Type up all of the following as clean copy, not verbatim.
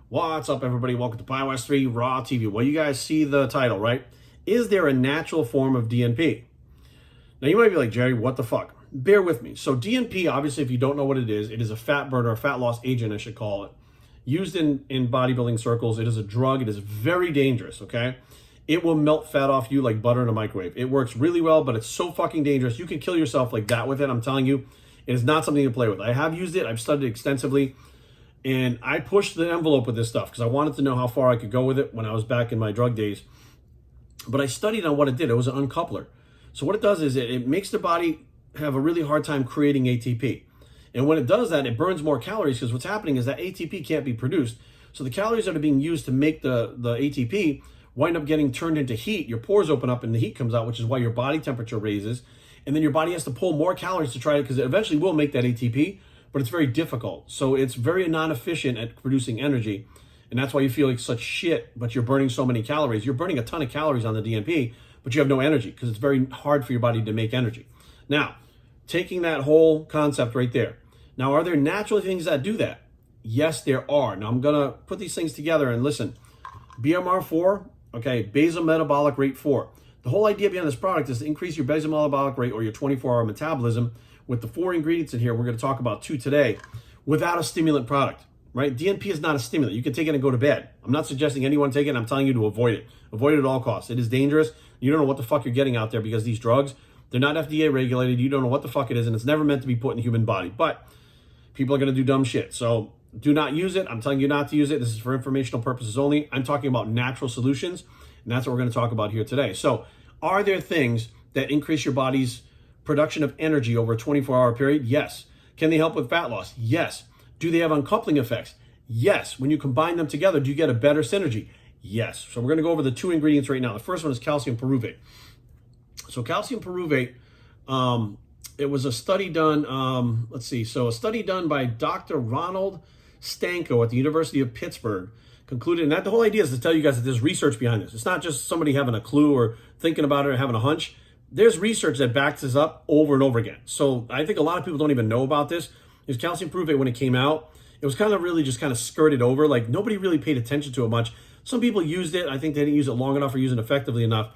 What's up, everybody? Welcome to PyWest 3 Raw TV. Well, you guys see the title, right? Is there a natural form of DNP? Now, you might be like, Jerry, what the fuck? Bear with me. So DNP, obviously, if you don't know what it is a fat burner, a fat loss agent, I should call it. Used in bodybuilding circles. It is a drug. It is very dangerous, okay? It will melt fat off you like butter in a microwave. It works really well, but it's so fucking dangerous. You can kill yourself like that with it. I'm telling you, it is not something to play with. I have used it. I've studied it extensively. And I pushed the envelope with this stuff because I wanted to know how far I could go with it when I was back in my drug days. But I studied on what it did. It was an uncoupler. So what it does is it makes the body have a really hard time creating ATP. And when it does that, it burns more calories because what's happening is that ATP can't be produced. So the calories that are being used to make the ATP wind up getting turned into heat. Your pores open up and the heat comes out, which is why your body temperature raises. And then your body has to pull more calories to try it because it eventually will make that ATP, but it's very difficult. So it's very non-efficient at producing energy. And that's why you feel like such shit, but you're burning so many calories. You're burning a ton of calories on the DNP, but you have no energy because it's very hard for your body to make energy. Now, taking that whole concept right there. Now, are there natural things that do that? Yes, there are. Now, I'm going to put these things together and listen. BMR4, okay, basal metabolic rate 4. The whole idea behind this product is to increase your basal metabolic rate or your 24-hour metabolism with the 4 ingredients in here. We're going to talk about 2 today without a stimulant product, right? DNP is not a stimulant. You can take it and go to bed. I'm not suggesting anyone take it. I'm telling you to avoid it. Avoid it at all costs. It is dangerous. You don't know what the fuck you're getting out there because these drugs, they're not FDA regulated. You don't know what the fuck it is, and it's never meant to be put in the human body. But people are going to do dumb shit. So do not use it. I'm telling you not to use it. This is for informational purposes only. I'm talking about natural solutions, and that's what we're going to talk about here today. So are there things that increase your body's production of energy over a 24-hour period? Yes. Can they help with fat loss? Yes. Do they have uncoupling effects? Yes. When you combine them together, do you get a better synergy? Yes. So we're going to go over the 2 ingredients right now. The first one is calcium pyruvate. So calcium pyruvate, it was a study done, a study done by Dr. Ronald Stanko at the University of Pittsburgh concluded, and that the whole idea is to tell you guys that there's research behind this. It's not just somebody having a clue or thinking about it or having a hunch. There's research that backs this up over and over again. So I think a lot of people don't even know about this. Is calcium pyruvate, when it came out, it was kind of really just kind of skirted over. Like nobody really paid attention to it much. Some people used it. I think they didn't use it long enough or use it effectively enough.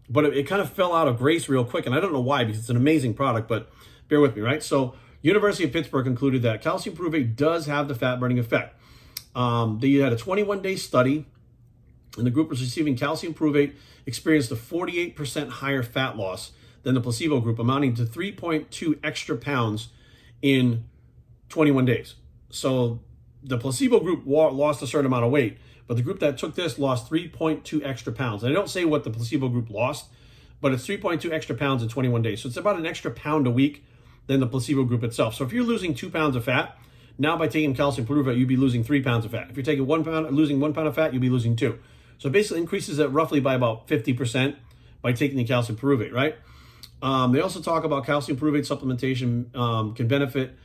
But it kind of fell out of grace real quick. And I don't know why, because it's an amazing product, but bear with me, right? So University of Pittsburgh concluded that calcium pyruvate does have the fat burning effect. They had a 21-day study, and the group was receiving calcium pyruvate experienced a 48% higher fat loss than the placebo group, amounting to 3.2 extra pounds in 21 days. So the placebo group lost a certain amount of weight, but the group that took this lost 3.2 extra pounds. And I don't say what the placebo group lost, but it's 3.2 extra pounds in 21 days. So it's about an extra pound a week than the placebo group itself. So if you're losing 2 pounds of fat, now by taking calcium pyruvate, you'd be losing 3 pounds of fat. If you're taking losing 1 pound of fat, you'll be losing 2. So it basically increases it roughly by about 50% by taking the calcium pyruvate, right? They also talk about calcium pyruvate supplementation can benefit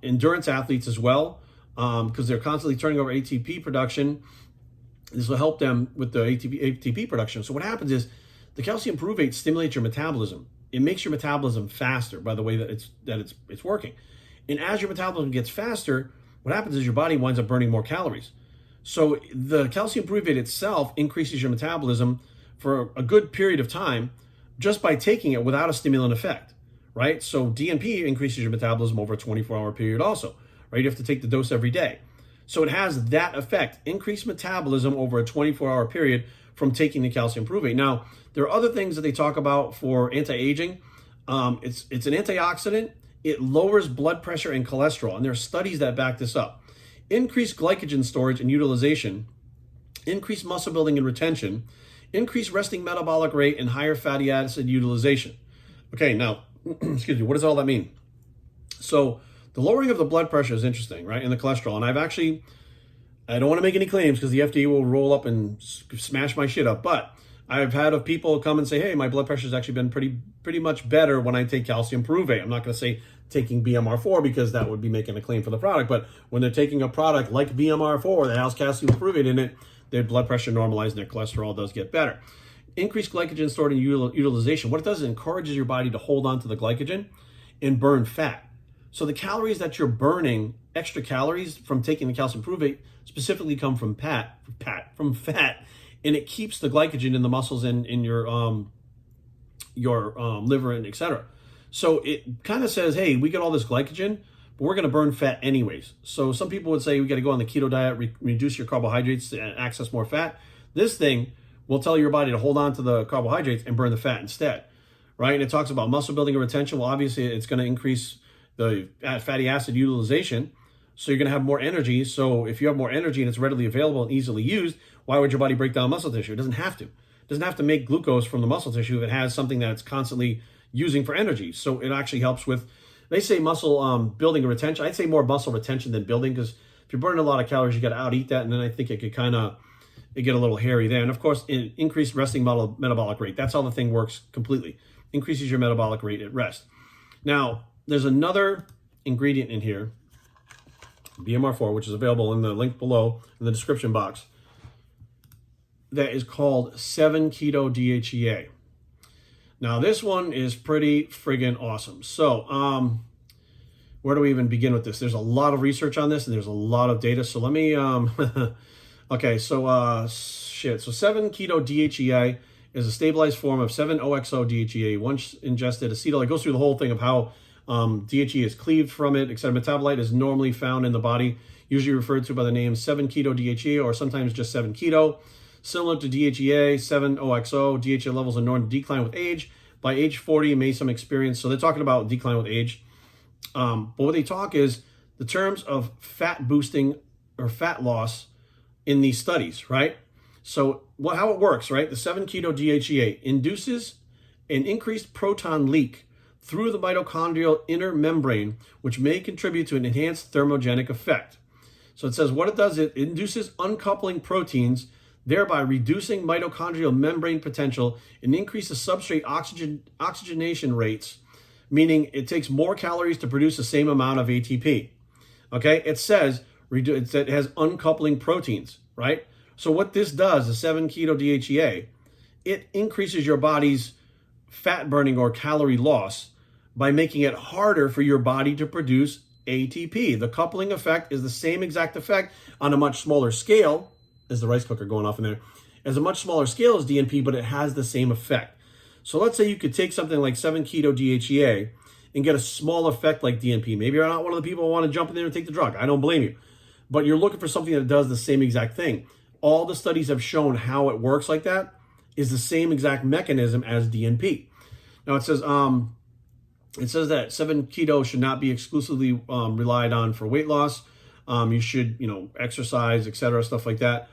endurance athletes as well because they're constantly turning over ATP production. This will help them with the ATP production. So what happens is the calcium pyruvate stimulates your metabolism. It makes your metabolism faster by the way that it's working. And as your metabolism gets faster, what happens is your body winds up burning more calories. So the calcium pyruvate itself increases your metabolism for a good period of time just by taking it without a stimulant effect, right? So DNP increases your metabolism over a 24-hour period also, right? You have to take the dose every day. So it has that effect, increased metabolism over a 24-hour period from taking the calcium pyruvate. Now, there are other things that they talk about for anti-aging. It's an antioxidant. It lowers blood pressure and cholesterol, and there are studies that back this up. Increased glycogen storage and utilization, increased muscle building and retention, increased resting metabolic rate, and higher fatty acid utilization. Okay, now, excuse me, what does all that mean? So the lowering of the blood pressure is interesting, right, and the cholesterol. And I don't want to make any claims because the FDA will roll up and smash my shit up, but I've had people come and say, hey, my blood pressure has actually been pretty much better when I take calcium pyruvate. I'm not going to say taking BMR4 because that would be making a claim for the product, but when they're taking a product like BMR4 that has calcium pyruvate in it, their blood pressure normalizes and their cholesterol does get better. Increased glycogen stored in utilization. What it does is it encourages your body to hold on to the glycogen and burn fat. So the calories that you're burning, extra calories from taking the calcium provate, specifically come from fat, and it keeps the glycogen in the muscles and in your liver and etc. So it kind of says, hey, we get all this glycogen, but we're going to burn fat anyways. So some people would say we got to go on the keto diet, reduce your carbohydrates to access more fat. This thing will tell your body to hold on to the carbohydrates and burn the fat instead, right? And it talks about muscle building and retention. Well, obviously it's going to increase the fatty acid utilization, so you're going to have more energy. So if you have more energy and it's readily available and easily used, why would your body break down muscle tissue? It doesn't have to. It doesn't have to make glucose from the muscle tissue if it has something that it's constantly using for energy. So it actually helps with, they say muscle building and retention. I'd say more muscle retention than building, because if you're burning a lot of calories, you got to out eat that. And then I think it could get a little hairy there. And of course, increased resting metabolic rate. That's how the thing works completely. Increases your metabolic rate at rest. Now, there's another ingredient in here, BMR4, which is available in the link below in the description box, that is called 7-keto-DHEA. Now, this one is pretty friggin' awesome. So, where do we even begin with this? There's a lot of research on this, and there's a lot of data. So let me, okay, so, So 7-keto-DHEA is a stabilized form of 7-OXO-DHEA. Once ingested, acetyl, it goes through the whole thing of how DHEA is cleaved from it, etc. Metabolite is normally found in the body, usually referred to by the name 7-keto-DHEA, or sometimes just 7-keto. Similar to DHEA, 7-OXO, DHEA levels are known to decline with age. By age 40, you may some experience. So they're talking about decline with age. But what they talk is the terms of fat boosting or fat loss in these studies, right? So how it works, right? The 7-keto-DHEA induces an increased proton leak through the mitochondrial inner membrane, which may contribute to an enhanced thermogenic effect. So it says what it does, it induces uncoupling proteins, thereby reducing mitochondrial membrane potential and increase the substrate oxygenation rates, meaning it takes more calories to produce the same amount of ATP. Okay, it says it has uncoupling proteins, right? So what this does, the 7-keto-DHEA, it increases your body's fat burning or calorie loss by making it harder for your body to produce ATP. The coupling effect is the same exact effect on a much smaller scale, as the rice cooker going off in there, as a much smaller scale as DNP, but it has the same effect. So let's say you could take something like 7-keto-DHEA and get a small effect like DNP. Maybe you're not one of the people who want to jump in there and take the drug. I don't blame you. But you're looking for something that does the same exact thing. All the studies have shown how it works like that is the same exact mechanism as DNP. Now it says that 7-keto should not be exclusively relied on for weight loss. You should, exercise, etc., stuff like that.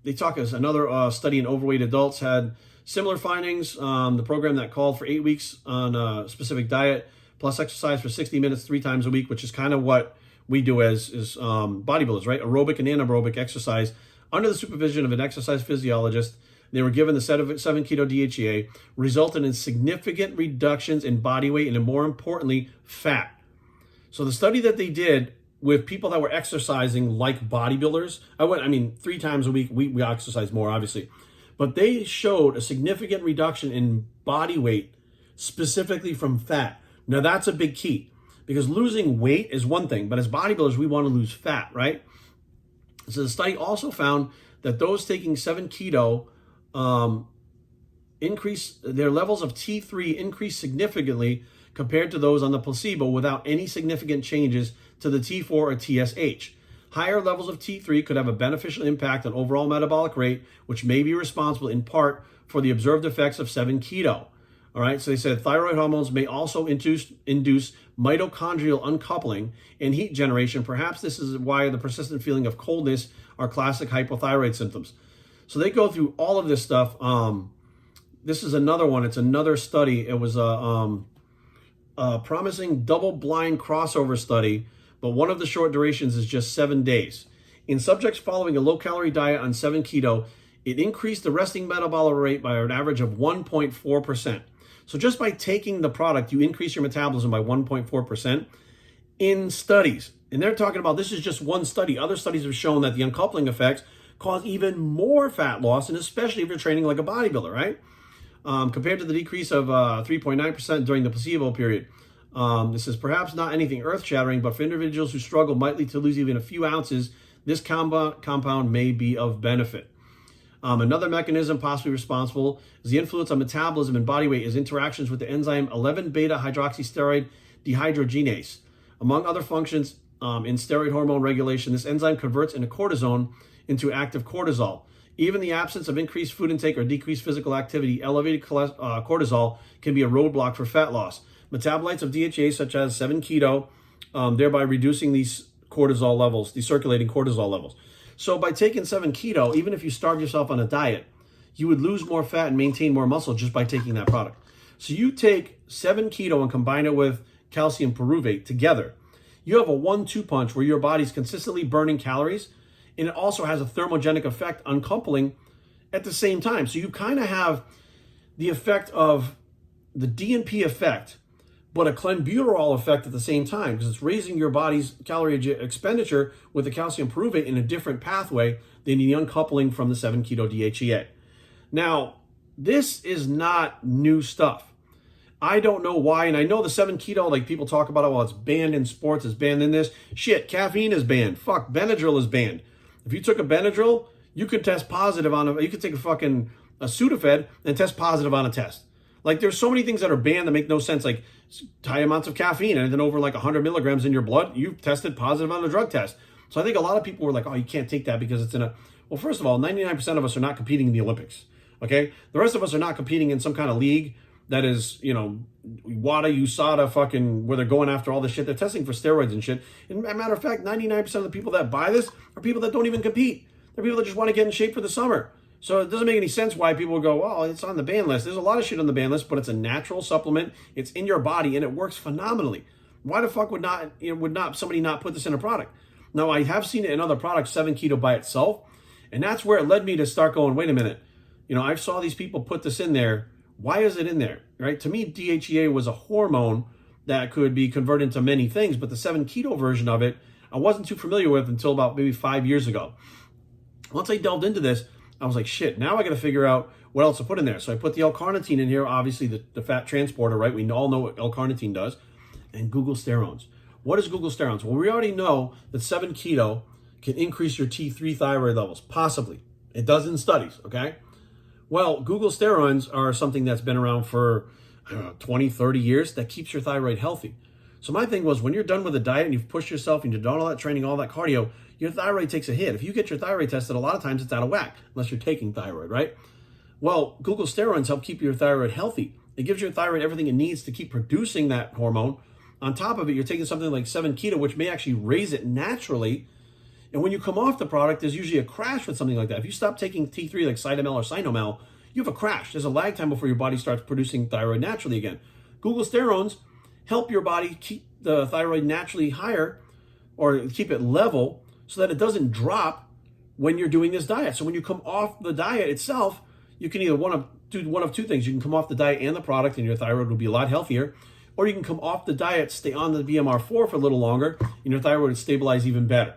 They talk as another study in overweight adults had similar findings. The program that called for 8 weeks on a specific diet plus exercise for 60 minutes 3 times a week, which is kind of what we do as bodybuilders, right? Aerobic and anaerobic exercise under the supervision of an exercise physiologist. They were given the 7-keto-DHEA, resulted in significant reductions in body weight and, more importantly, fat. So the study that they did with people that were exercising like bodybuilders, 3 times a week, we exercise more, obviously, but they showed a significant reduction in body weight, specifically from fat. Now, that's a big key, because losing weight is one thing, but as bodybuilders, we want to lose fat, right? So the study also found that those taking 7-keto increase their levels of T3 increased significantly compared to those on the placebo without any significant changes to the T4 or TSH. Higher levels of T3 could have a beneficial impact on overall metabolic rate, which may be responsible in part for the observed effects of 7-keto. All right, so they said thyroid hormones may also induce mitochondrial uncoupling and heat generation. Perhaps this is why the persistent feeling of coldness are classic hypothyroid symptoms. So they go through all of this stuff. This is another one. It's another study. It was a promising double-blind crossover study, but one of the short durations is just 7 days. In subjects following a low-calorie diet on 7-keto, it increased the resting metabolic rate by an average of 1.4%. So just by taking the product, you increase your metabolism by 1.4% in studies. And they're talking about, this is just one study. Other studies have shown that the uncoupling effects cause even more fat loss, and especially if you're training like a bodybuilder, right? Compared to the decrease of 3.9% during the placebo period. This is perhaps not anything earth-shattering, but for individuals who struggle mightily to lose even a few ounces, this compound may be of benefit. Another mechanism possibly responsible is the influence on metabolism and body weight is interactions with the enzyme 11-beta-hydroxysteroid dehydrogenase. Among other functions in steroid hormone regulation, this enzyme converts cortisone into active cortisol. Even the absence of increased food intake or decreased physical activity, elevated cortisol can be a roadblock for fat loss. Metabolites of DHA, such as 7-keto, thereby reducing these cortisol levels, these circulating cortisol levels. So by taking 7-keto, even if you starve yourself on a diet, you would lose more fat and maintain more muscle just by taking that product. So you take 7-keto and combine it with calcium pyruvate together. You have a 1-2 punch where your body's consistently burning calories, and it also has a thermogenic effect uncoupling at the same time. So you kind of have the effect of the DNP effect, but a clenbuterol effect at the same time, because it's raising your body's calorie expenditure with the calcium pyruvate in a different pathway than the uncoupling from the 7-keto DHEA. Now, this is not new stuff. I don't know why, and I know the 7-keto, like people talk about it, well, it's banned in sports, it's banned in this. Shit, caffeine is banned. Fuck, Benadryl is banned. If you took a Benadryl, you could test positive on you could take a Sudafed and test positive on a test. Like, there's so many things that are banned that make no sense, like high amounts of caffeine, and then over like 100 milligrams in your blood, you've tested positive on a drug test. So I think a lot of people were like, oh, you can't take that because it's in a... Well, first of all, 99% of us are not competing in the Olympics, okay? The rest of us are not competing in some kind of league that is, WADA, USADA, fucking, where they're going after all this shit. They're testing for steroids and shit. And as a matter of fact, 99% of the people that buy this are people that don't even compete. They're people that just want to get in shape for the summer. So it doesn't make any sense why people go, oh, it's on the ban list. There's a lot of shit on the ban list, but it's a natural supplement. It's in your body, and it works phenomenally. Why the fuck would somebody not put this in a product? Now, I have seen it in other products, 7-keto by itself, and that's where it led me to start going, wait a minute. I saw these people put this in there. Why is it in there, right? To me, DHEA was a hormone that could be converted into many things, but the 7-keto version of it, I wasn't too familiar with until about maybe 5 years ago. Once I delved into this, I was like, shit, now I got to figure out what else to put in there. So I put the L-carnitine in here, obviously the fat transporter, right? We all know what L-carnitine does. And glucosterones. What is glucosterones? Well, we already know that 7-keto can increase your T3 thyroid levels, possibly. It does in studies, okay? Well, glucosteroids are something that's been around for, 20, 30 years that keeps your thyroid healthy. So my thing was, when you're done with the diet and you've pushed yourself and you've done all that training, all that cardio, your thyroid takes a hit. If you get your thyroid tested, a lot of times it's out of whack, unless you're taking thyroid, right? Well, glucosteroids help keep your thyroid healthy. It gives your thyroid everything it needs to keep producing that hormone. On top of it, you're taking something like 7-keto, which may actually raise it naturally. And when you come off the product, there's usually a crash with something like that. If you stop taking T3 like Cytomel or Sinomel, you have a crash. There's a lag time before your body starts producing thyroid naturally again. Glucosteroids help your body keep the thyroid naturally higher or keep it level so that it doesn't drop when you're doing this diet. So when you come off the diet itself, you can either do one of two things. You can come off the diet and the product and your thyroid will be a lot healthier, or you can come off the diet, stay on the BMR4 for a little longer, and your thyroid would stabilize even better.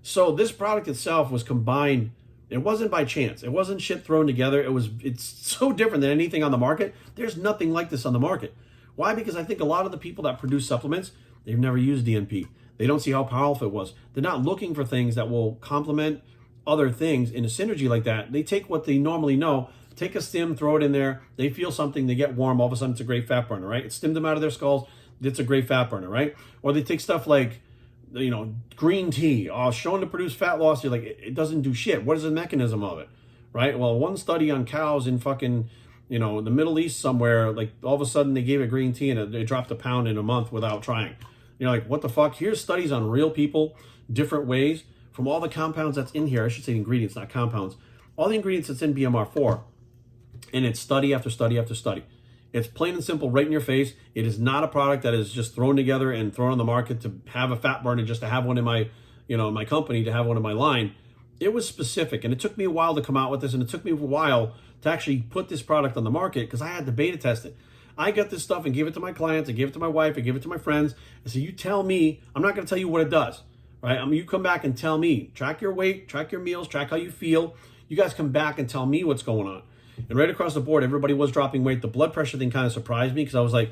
So this product itself was combined. It wasn't by chance. It wasn't shit thrown together. It's so different than anything on the market. There's nothing like this on the market. Why? Because I think a lot of the people that produce supplements, they've never used DNP. They don't see how powerful it was. They're not looking for things that will complement other things in a synergy like that. They take what they normally know, take a stim, throw it in there. They feel something, they get warm. All of a sudden, it's a great fat burner, right? It stimmed them out of their skulls. It's a great fat burner, right? Or they take stuff like, green tea, shown to produce fat loss. You're like, it doesn't do shit. What is the mechanism of it, right? Well, one study on cows in fucking, the Middle East somewhere, like all of a sudden they gave it green tea and it dropped a pound in a month without trying. You're like, what the fuck? Here's studies on real people, different ways, from all the compounds that's in here. I should say ingredients, not compounds. All the ingredients that's in BMR4. And it's study after study after study. It's plain and simple, right in your face. It is not a product that is just thrown together and thrown on the market to have a fat burner, just to have one in my, my company, to have one in my line. It was specific, and it took me a while to come out with this, and it took me a while to actually put this product on the market because I had to beta test it. I got this stuff and gave it to my clients, I gave it to my wife, I gave it to my friends. I said, you tell me, I'm not going to tell you what it does, right? You come back and tell me, track your weight, track your meals, track how you feel. You guys come back and tell me what's going on. And right across the board, everybody was dropping weight. The blood pressure thing kind of surprised me because I was like,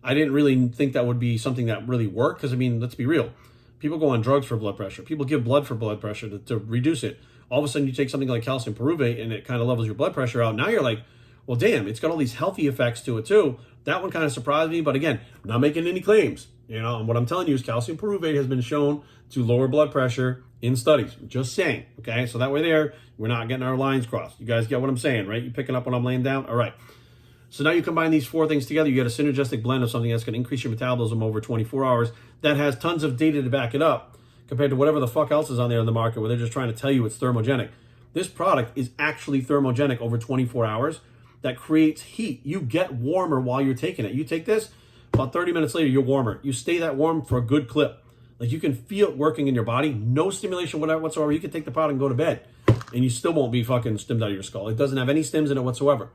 I didn't really think that would be something that really worked because, I mean, let's be real. People go on drugs for blood pressure. People give blood for blood pressure to reduce it. All of a sudden, you take something like calcium pyruvate and it kind of levels your blood pressure out. Now you're like, well, damn, it's got all these healthy effects to it too. That one kind of surprised me. But again, I'm not making any claims. You know, and what I'm telling you is calcium pyruvate has been shown to lower blood pressure in studies. Just saying, okay? So that way there, we're not getting our lines crossed. You guys get what I'm saying, right? You picking up when I'm laying down? All right. So now you combine these four things together, you get a synergistic blend of something that's going to increase your metabolism over 24 hours that has tons of data to back it up compared to whatever the fuck else is on there in the market where they're just trying to tell you it's thermogenic. This product is actually thermogenic over 24 hours. That creates heat. You get warmer while you're taking it. You take this, about 30 minutes later, you're warmer. You stay that warm for a good clip. Like you can feel it working in your body. No stimulation whatsoever. You can take the product and go to bed and you still won't be fucking stimmed out of your skull. It doesn't have any stims in it whatsoever.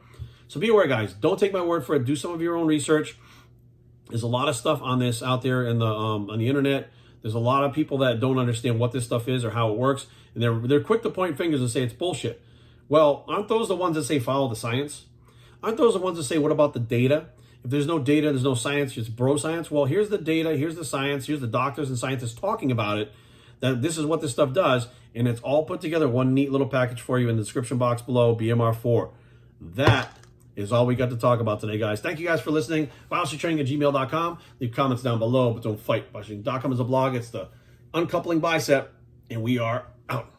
So be aware, guys. Don't take my word for it. Do some of your own research. There's a lot of stuff on this out there in the on the internet. There's a lot of people that don't understand what this stuff is or how it works, and they're quick to point fingers and say it's bullshit. Well, aren't those the ones that say follow the science? Aren't those the ones that say what about the data? If there's no data, there's no science, it's bro science. Well, here's the data, here's the science, here's the doctors and scientists talking about it, that this is what this stuff does, and it's all put together, one neat little package for you in the description box below, BMR4. That is all we got to talk about today, guys. Thank you guys for listening. BioStrengthTraining@gmail.com. Leave comments down below, but don't fight. BioStrength.com is a blog. It's the uncoupling bicep, and we are out.